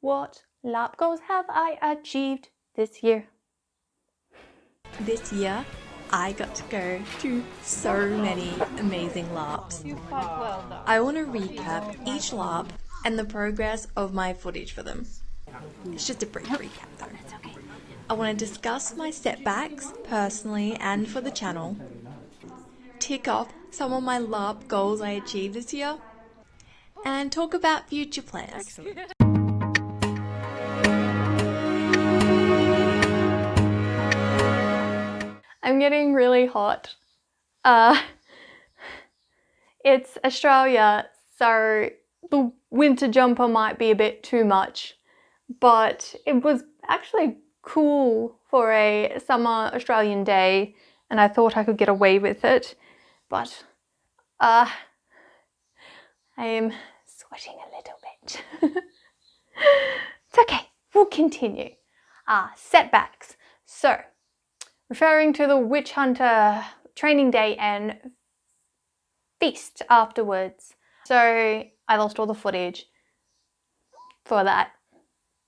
What LARP goals have I achieved this year? This year, I got to go to so many amazing LARPs. I want to recap each LARP and the progress of my footage for them. It's just a brief recap though. I want to discuss my setbacks personally and for the channel, tick off some of my LARP goals I achieved this year, and talk about future plans. Excellent. I'm getting really hot. It's Australia, so the winter jumper might be a bit too much, but it was actually cool for a summer Australian day, and I thought I could get away with it, but I am sweating a little bit. It's okay, we'll continue. Setbacks. So, referring to the witch hunter training day and feast afterwards. So I lost all the footage for that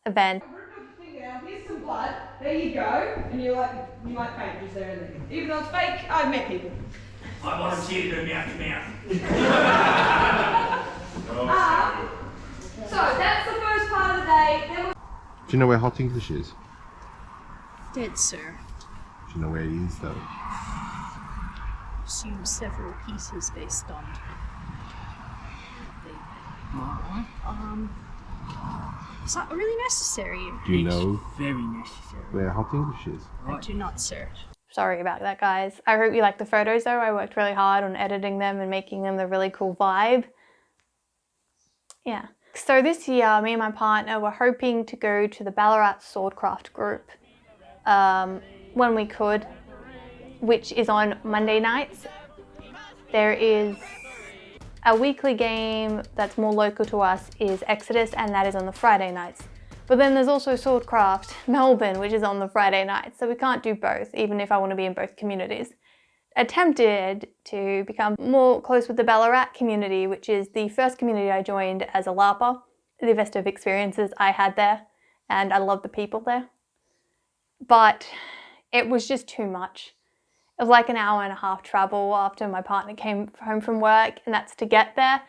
event. Here's some blood. There you go. And you're like, you might faint just there and then. Even though it's fake, I've met people. I volunteer to do mouth to mouth. So that's the first part of the day. Do you know where Hot English is? Dead, sir. Do you know where he is though? Assume several pieces based on it's not really necessary. Do you know Very necessary. where Hot English is? I do not, sir. Sorry about that, guys. I hope you like the photos though. I worked really hard on editing them and making them the really cool vibe. Yeah. So this year, me and my partner were hoping to go to the Ballarat Swordcraft group when we could, which is on Monday nights. There is a weekly game that's more local to us is Exodus, and that is on the Friday nights. But then there's also Swordcraft Melbourne, which is on the Friday nights, so we can't do both, even if I want to be in both communities. Attempted to become more close with the Ballarat community, which is the first community I joined as a LARPer. The festive experiences I had there, and I love the people there. But it was just too much. It was like an hour and a half travel after my partner came home from work, and that's to get there.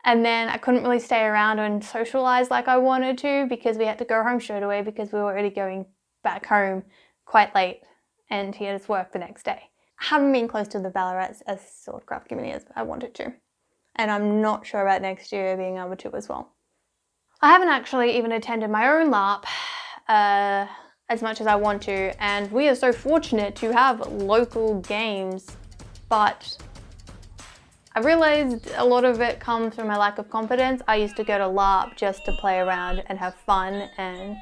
And then I couldn't really stay around and socialise like I wanted to because we had to go home straight away because we were already going back home quite late and he had his work the next day. I haven't been close to the Ballarat as Swordcraft community as I wanted to. And I'm not sure about next year being able to as well. I haven't actually even attended my own LARP as much as I want to, and we are so fortunate to have local games, but I realized a lot of it comes from my lack of confidence. I used to go to LARP just to play around and have fun and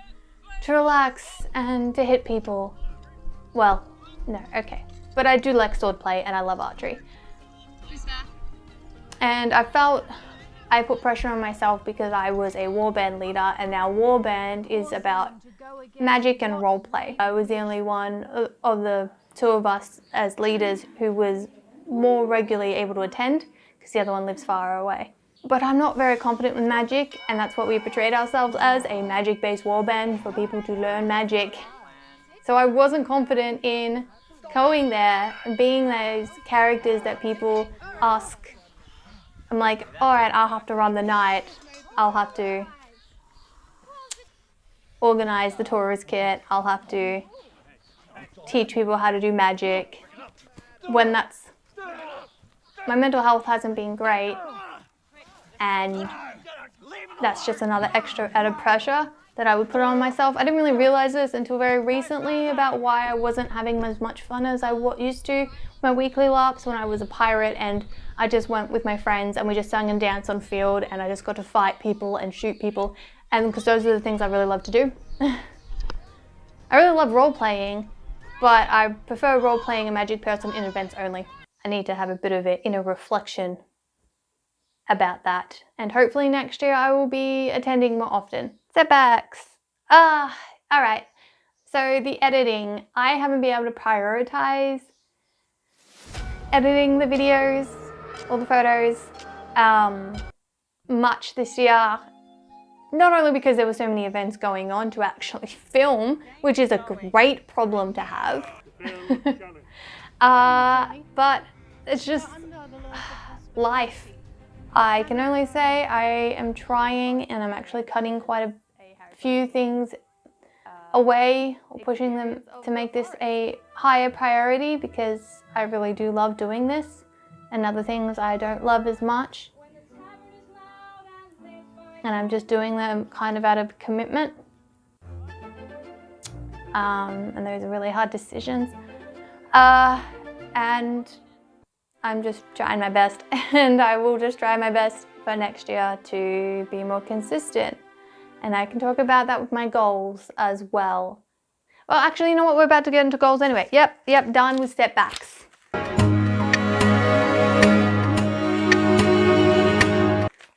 to relax and to hit people. Well, no, okay. But I do like swordplay and I love archery. And I felt I put pressure on myself because I was a warband leader, and now warband is about magic and roleplay. I was the only one of the two of us as leaders who was more regularly able to attend because the other one lives far away. But I'm not very confident with magic, and that's what we portrayed ourselves as, a magic-based warband for people to learn magic. So I wasn't confident in going there and being those characters that people ask. I'm like, all right, I'll have to run the night. I'll have to organize the tourist kit. I'll have to teach people how to do magic. When my mental health hasn't been great, and that's just another extra added pressure that I would put on myself. I didn't really realize this until very recently about why I wasn't having as much fun as I used to. My weekly LARPs when I was a pirate, and I just went with my friends and we just sang and danced on field, and I just got to fight people and shoot people, and because those are the things I really love to do. I really love role-playing, but I prefer role-playing a magic person in events only. I need to have a bit of an inner reflection about that, and hopefully next year I will be attending more often. Setbacks. Alright. So the editing, I haven't been able to prioritize editing the videos or the photos much this year. not only because there were so many events going on to actually film, which is a great problem to have, but it's just life. I can only say I am trying, and I'm actually cutting quite a few things away, or pushing them to make this a higher priority, because I really do love doing this, and other things I don't love as much. And I'm just doing them kind of out of commitment. And those are really hard decisions. And I'm just trying my best, and I will just try my best for next year to be more consistent. And I can talk about that with my goals as well. Well, actually, you know what? We're about to get into goals anyway. Yep, done with setbacks.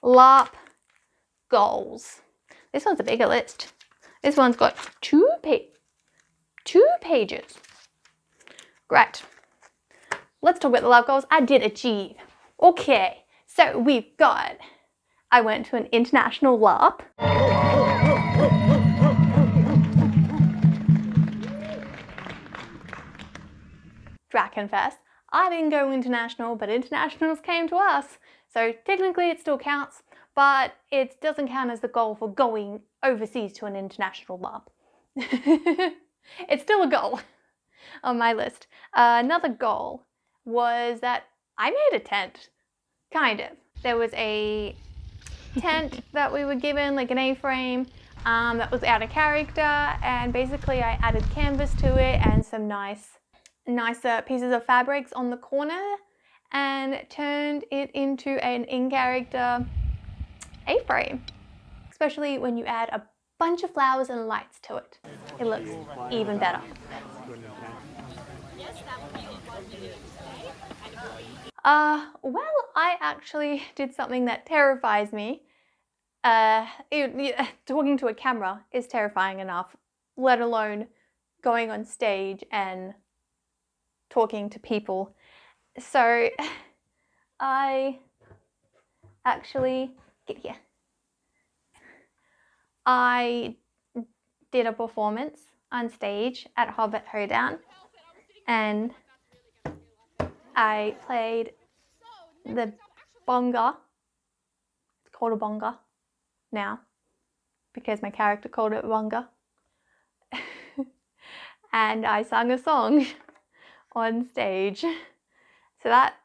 LARP goals. This one's a bigger list. This one's got two pages. Great. Let's talk about the LARP goals I did achieve. Okay, so we've got, I went to an international LARP. Drachenfest. I didn't go international, but internationals came to us. So technically it still counts, but it doesn't count as the goal for going overseas to an international LARP. It's still a goal on my list. Another goal was that I made a tent, kind of. There was a tent that we were given, like an A-frame, that was out of character, and basically I added canvas to it and some nicer pieces of fabrics on the corner, and turned it into an in-character A-frame. Especially when you add a bunch of flowers and lights to it. It looks even better. Well, I actually did something that terrifies me. Talking to a camera is terrifying enough, let alone going on stage and talking to people. So I actually, get here. I did a performance on stage at Hobbit Hoedown, and I played the bonga. It's called a bonga now because my character called it bonga. And I sang a song on stage. So that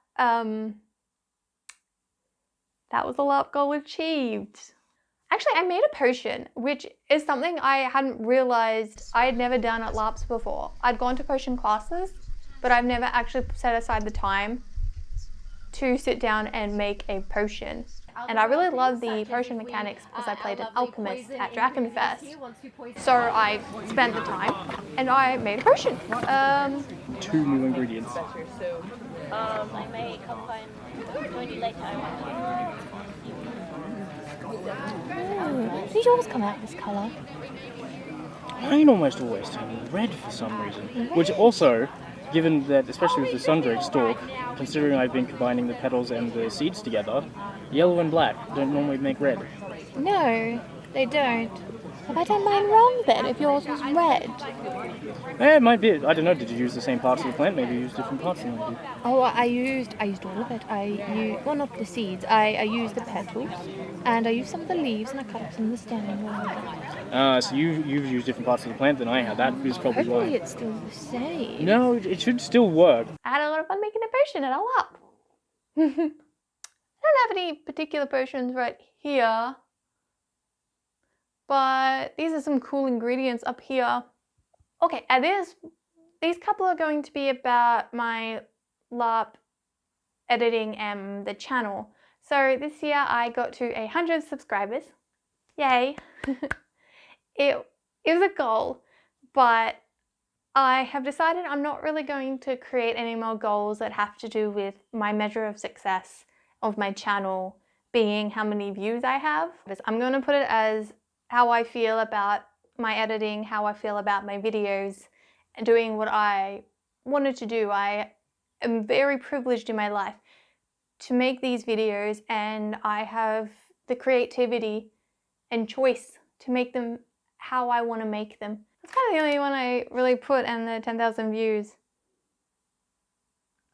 was a LARP goal achieved. Actually, I made a potion, which is something I hadn't realized I had never done at LARPs before. I'd gone to potion classes, but I've never actually set aside the time to sit down and make a potion. And I really love the potion mechanics because I played an alchemist at Drachenfest. So I spent the time and I made a potion. 2 new ingredients. I may come find 20 later. Did you always come out this colour? Mine almost always turn red for some reason. Which also, given that, especially with the sundrake stalk, considering I've been combining the petals and the seeds together, yellow and black don't normally make red. No, they don't. Have I done mine wrong then, if yours was red? It might be. I don't know, did you use the same parts of the plant? Maybe you used different parts than I did. Oh, I used all of it. Well, not the seeds. I used the petals, and I used some of the leaves, and I cut up some of the stem. So you've used different parts of the plant than I have. That is probably why. Hopefully it's still the same. No, it should still work. I had a lot of fun making a potion at a LARP. I don't have any particular potions right here, but these are some cool ingredients up here. Okay, these couple are going to be about my LARP editing and the channel. So this year I got to 100 subscribers. Yay! It was a goal, but I have decided I'm not really going to create any more goals that have to do with my measure of success of my channel being how many views I have. I'm going to put it as how I feel about my editing, how I feel about my videos, and doing what I wanted to do. I am very privileged in my life to make these videos, and I have the creativity and choice to make them how I want to make them. That's kind of the only one I really put in the 10,000 views.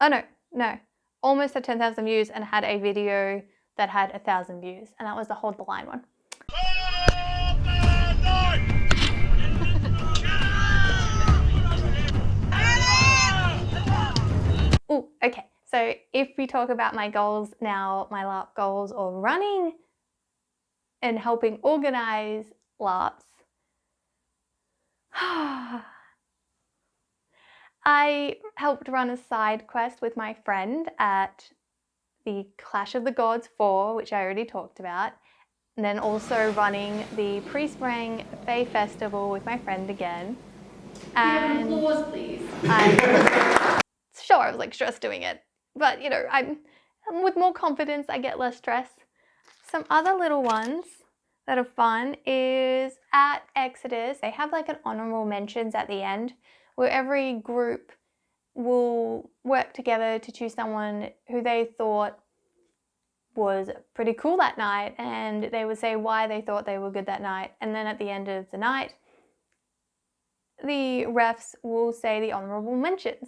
Oh no, almost at 10,000 views and had a video that had 1,000 views, and that was the Hold the Line one. Oh, okay. So if we talk about my goals now, my LARP goals or running and helping organize LARPs, I helped run a side quest with my friend at the Clash of the Gods 4, which I already talked about, and then also running the Pre-Spring Fae Festival with my friend again. And applause, please. Sure, I was like stressed doing it, but you know, I'm with more confidence, I get less stress. Some other little ones that are fun is at Exodus, they have like an honorable mentions at the end where every group will work together to choose someone who they thought was pretty cool that night, and they would say why they thought they were good that night, and then at the end of the night the refs will say the honorable mentions.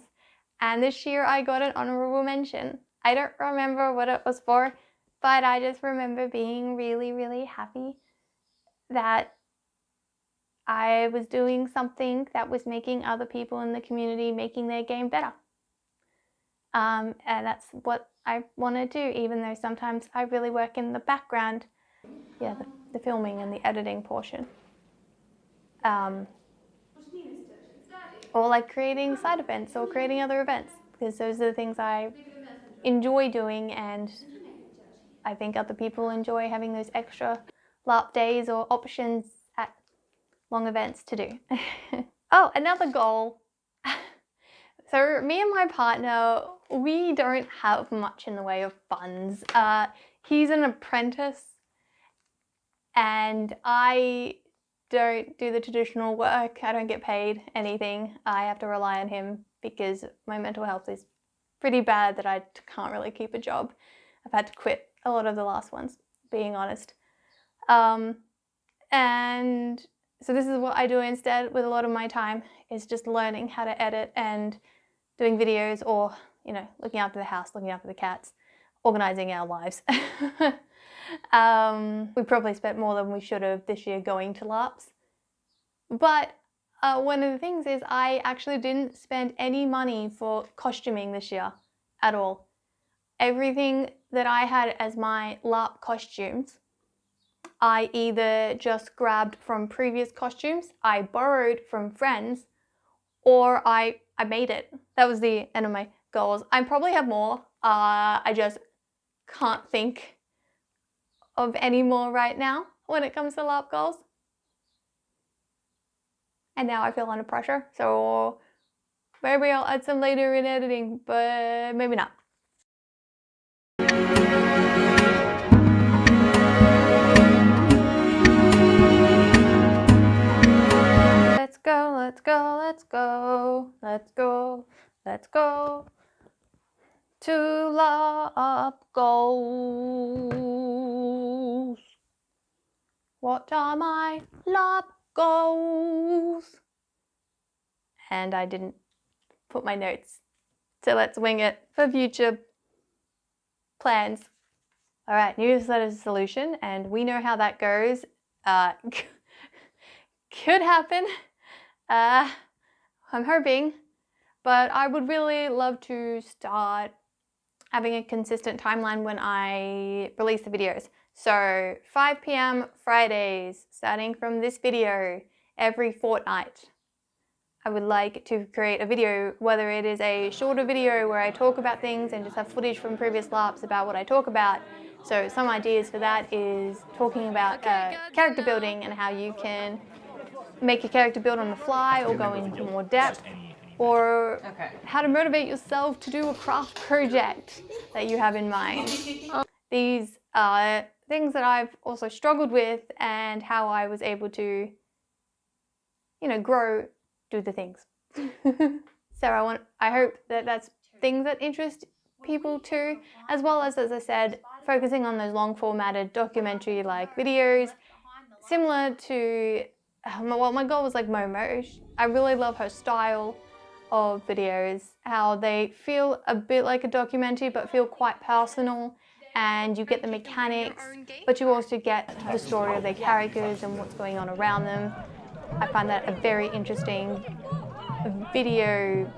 And this year I got an honorable mention. I don't remember what it was for, but I just remember being really, really happy that I was doing something that was making other people in the community making their game better. And that's what I want to do, even though sometimes I really work in the background. Yeah, the filming and the editing portion. Or like creating side events or creating other events, because those are the things I enjoy doing, and I think other people enjoy having those extra LARP days or options at long events to do. Oh, another goal. So me and my partner, we don't have much in the way of funds. He's an apprentice and I don't do the traditional work. I don't get paid anything. I have to rely on him because my mental health is pretty bad that I can't really keep a job. I've had to quit a lot of the last ones, being honest. And so this is what I do instead with a lot of my time, is just learning how to edit and doing videos, or, you know, looking after the house, looking after the cats, organizing our lives. We probably spent more than we should have this year going to LARPs. But one of the things is I actually didn't spend any money for costuming this year at all. Everything that I had as my LARP costumes, I either just grabbed from previous costumes, I borrowed from friends, or I made it. That was the end of my goals. I probably have more. I just can't think of any more right now when it comes to LARP goals. And now I feel under pressure, so maybe I'll add some later in editing, but maybe not. Let's go, let's go, let's go, let's go, let's go to LARP goals. What are my LARP goals? And I didn't put my notes, so let's wing it for future plans. All right, newsletter solution, and we know how that goes. Could happen. I'm hoping, but I would really love to start having a consistent timeline when I release the videos. So 5 p.m. Fridays, starting from this video, every fortnight. I would like to create a video, whether it is a shorter video where I talk about things and just have footage from previous LARPs about what I talk about. So some ideas for that is talking about character building and how you can make your character build on the fly or go into more depth, or how to motivate yourself to do a craft project that you have in mind. These are things that I've also struggled with, and how I was able to, you know, grow, do the things. So I hope that that's things that interest people too, as well as I said, focusing on those long formatted documentary like videos, similar to, well, my goal was like Momo. I really love her style of videos, how they feel a bit like a documentary but feel quite personal, and you get the mechanics, but you also get the story of their characters and what's going on around them. I find that a very interesting video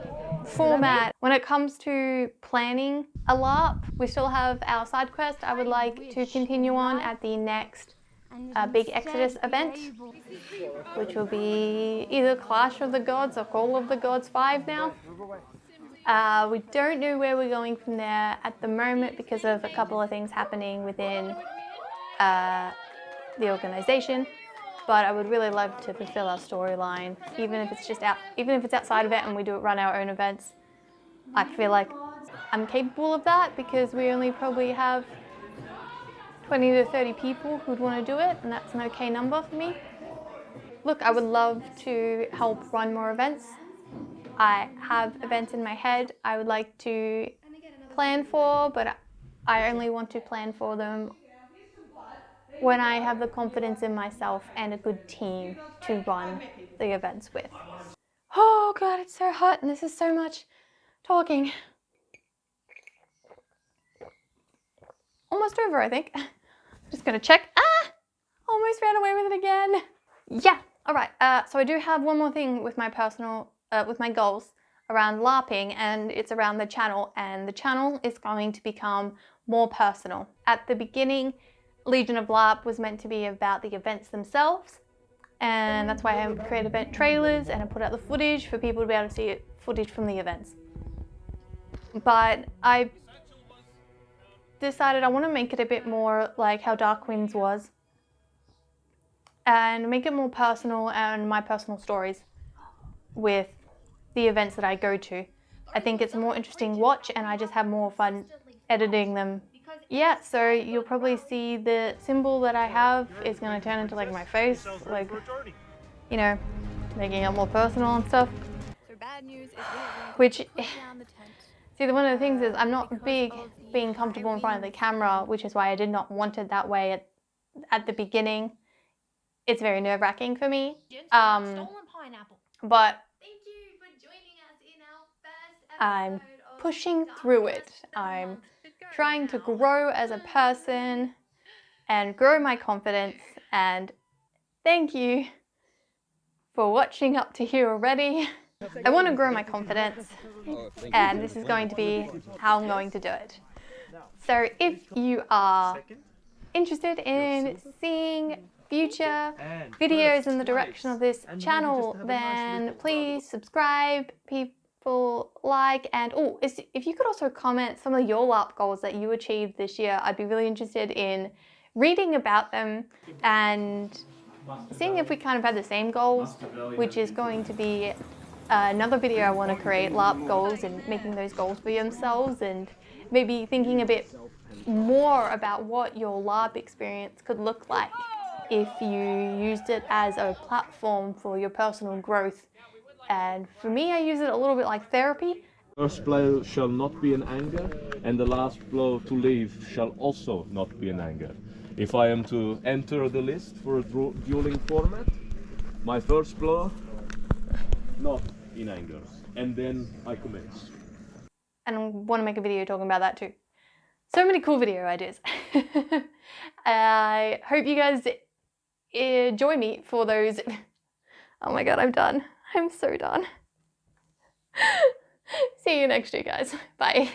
format. When it comes to planning a LARP, we still have our side quest I would like to continue on at the next big Exodus event, which will be either Clash of the Gods or Call of the Gods 5 now. We don't know where we're going from there at the moment because of a couple of things happening within the organization, but I would really love to fulfill our storyline, even if it's outside of it and we run our own events. I feel like I'm capable of that because we only probably have 20 to 30 people who'd want to do it, and that's an okay number for me. Look, I would love to help run more events. I have events in my head I would like to plan for, but I only want to plan for them when I have the confidence in myself and a good team to run the events with. Oh God, it's so hot and this is so much talking. Almost over, I think. Just gonna check. Ah! Almost ran away with it again. Yeah, all right. So I do have one more thing with my with my goals around LARPing, and it's around the channel, and the channel is going to become more personal. At the beginning, Legion of LARP was meant to be about the events themselves, and that's why I create event trailers and I put out the footage for people to be able to see footage from the events. But I decided I want to make it a bit more like how Dark Winds was, and make it more personal and my personal stories with the events that I go to. I think it's a more interesting watch and I just have more fun editing them. Yeah, so you'll probably see the symbol that I have is going to turn into like my face, like, you know, making it more personal and stuff. Which, see, one of the things is I'm not big being comfortable in front of the camera, which is why I did not want it that way at the beginning. It's very nerve-wracking for me. But I'm pushing through it. I'm trying to grow as a person and grow my confidence, and thank you for watching up to here already. I want to grow my confidence, and this is going to be how I'm going to do it. So if you are interested in seeing future videos in the direction of this channel, then please subscribe, people like, and if you could also comment some of your LARP goals that you achieved this year. I'd be really interested in reading about them and seeing if we kind of have the same goals, which is going to be another video I want to create, LARP goals, and making those goals for themselves, and maybe thinking a bit more about what your LARP experience could look like if you used it as a platform for your personal growth. And for me, I use it a little bit like therapy. First blow shall not be in anger, and the last blow to leave shall also not be in anger. If I am to enter the list for a dueling format, my first blow, not in anger, and then I commence. And I want to make a video talking about that too. So many cool video ideas. I hope you guys join me for those. Oh my God, I'm done. I'm so done. See you next year, guys. Bye.